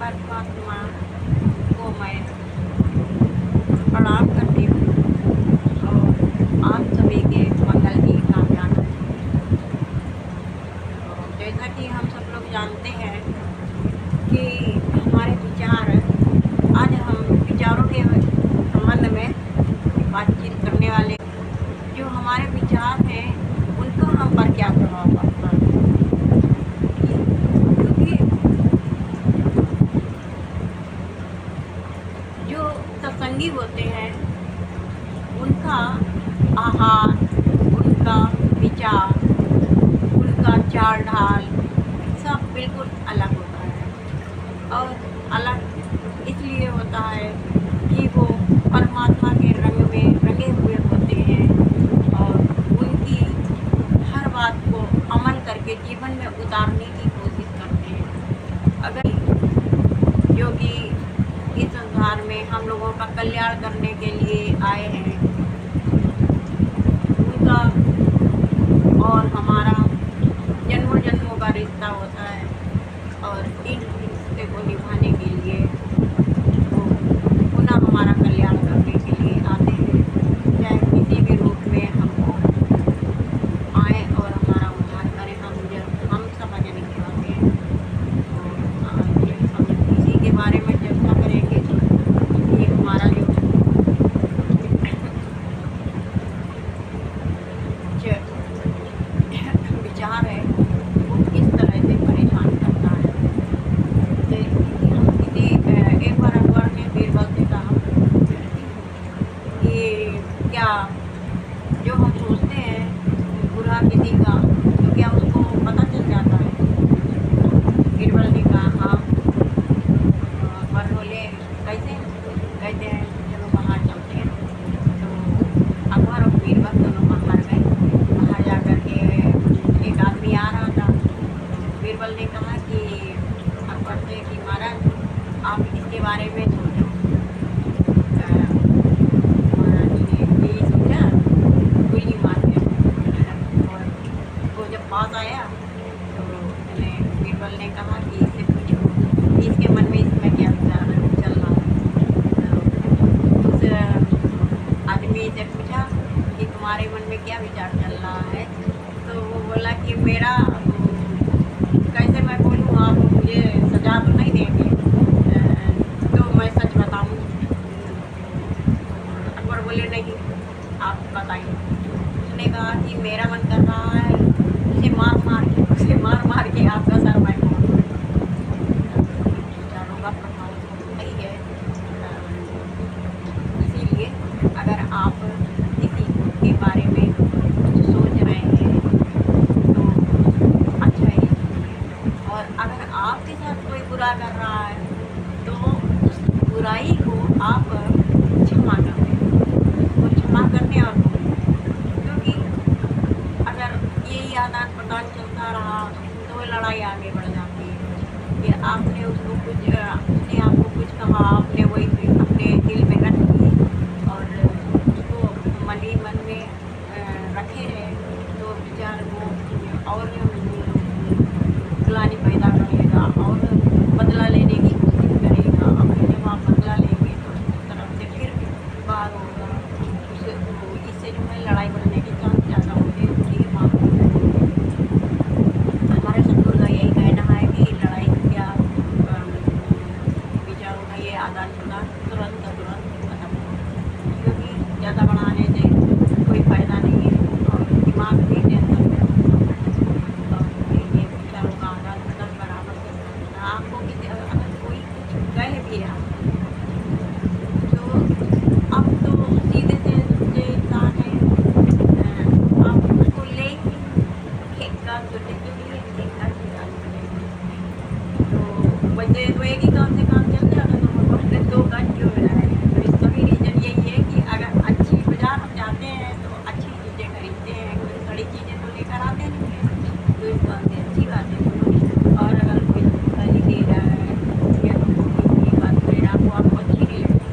परमात्मा को मैं प्रणाम करती हूँ और आप सभी के मंगल की कामना करती हूँ। जैसा कि हम सब लोग जानते हैं कि हमारे विचार, आज हम विचारों के संबंध में बातचीत करने वाले, जो हमारे विचार हैं उनका हम पर क्या प्रभाव पड़ता है। क्योंकि जो सत्संगी होते हैं उनका आहार, उनका विचार, उनका चाल ढाल सब बिल्कुल अलग होता है। और अलग इसलिए होता है कि वो परमात्मा के रंग में रंगे हुए होते हैं और उनकी हर बात को अमल करके जीवन में उतारने की कोशिश करते हैं। अगर जो कि इस संसार में हम लोगों का कल्याण करने के लिए आए हैं, उनका और हमारा जन्मों जन्मों का रिश्ता होता है और इन रिश्ते को निभाने के लिए वो पुनः हमारा कल्याण करने के लिए आते हैं, चाहे किसी भी रूप में हमको आए और हमारा उद्धार करें। हम समझ नहीं पाते हैं। तो हम इसी के बारे में चर्चा करेंगे कि हमारा जो विचार है वो किस तरह से परेशान करता है। एक बार अखबार ने बीरबल से कहा कि क्या जो हम सोचते हैं बुरा किसी का, तो क्या उसको पता चल जाता है। बीरबल ने कहा हाँ। पर बोले कैसे? कहते हैं चलो बाहर चलते हैं। तो अकबर और बीरबल दोनों बाहर गए। बाहर जा कर के एक आदमी आ रहा था। बीरबल ने कहा कि अकबर से कि महाराज आप इसके बारे में सोचो। महाराज ने यही सोचा, गोली मार के। और वो जब पास आया तो बीरबल ने कहा कि इससे पूछो इसके मन में इसमें क्या विचार चल रहा है। तो उस आदमी से पूछा कि तुम्हारे मन में क्या विचार चल रहा है। तो वो बोला कि मेरा कैसे मैं बोलूँ, आप मुझे सजा तो नहीं देंगे, तो मैं सच बताऊँ। अकबर बोले नहीं, आप बताइए। उसने कहा कि मेरा मन कर रहा है उसे मार मार के आपका सर मैं फोड़। विचारों का प्रभाव नहीं है। इसीलिए अगर आप किसी के बारे में कुछ सोच रहे हैं तो अच्छा ही सोचिए। और अगर आपके साथ कोई बुरा कर रहा है तो उस बुराई को आप क्षमा कर दें, उसको क्षमा करने और बोलें। क्योंकि अगर यही आदान प्रदान चलता रहा तो लड़ाई आगे बढ़ जाती है कि आपने उसको कुछ, उसने आपको कुछ कहा, आपने वही अपने दिल में रख ली और उसको मन ही मन में रखे हैं, तो विचार वो और ग्लानि पैदा करेगा और बदला लेने की कोशिश करेगा। और जब आप बदला लेंगे तो उस तरफ से फिर बात होगा, इससे जो है लड़ाई बढ़ने के चांस ज़्यादा होते हैं। इसलिए हमारे सदगुरु का यही कहना है कि लड़ाई या विचारों का ये आदान प्रदान तुरंत खत्म हो, क्योंकि ज़्यादा बढ़ाने से कोई फायदा नहीं है और दिमाग भी टेंशन में होता है। ये विचारों का आदान प्रदान बराबर से करना। आपको अगर कोई कुछ कह भी रहा तो अब तो सीधे से इंसान है, आप उसको लेंगे एक काम करने के लिए, एक काम तो वैसे तो एक ही काम से काम चल जाएगा, तो भगवान दो काम क्यों बनाए। तो इसका भी रीज़न यही है कि अगर अच्छी बाजार हम जाते हैं तो अच्छी चीज़ें खरीदते हैं, कोई बड़ी चीज़ें तो लेकर आते नहीं हैं। तो इस बात से अच्छी बात है। और अगर कोई गाली दे रहा है या कोई बात करे आपको अच्छी नहीं लगती,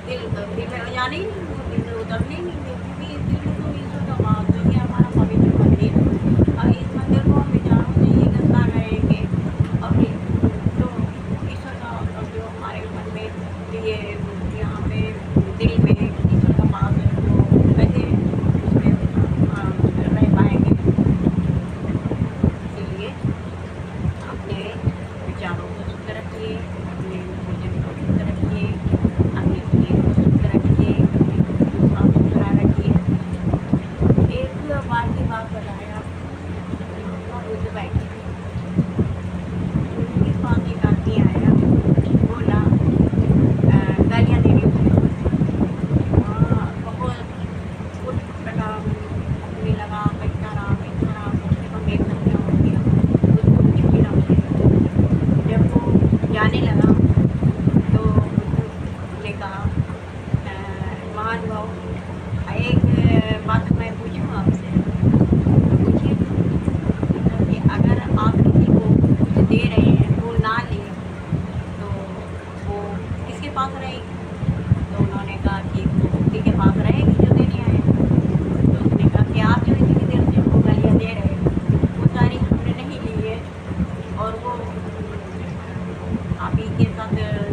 दिल में जाने ही नहीं, वो दिल में उतरने ही नहीं है। क्योंकि दिल में तो ईश्वर का वास है, ये हमारा पवित्र मंदिर है और इस मंदिर को हम विचारों से ही गंदा करेंगे और तो और वो आप ही के साथ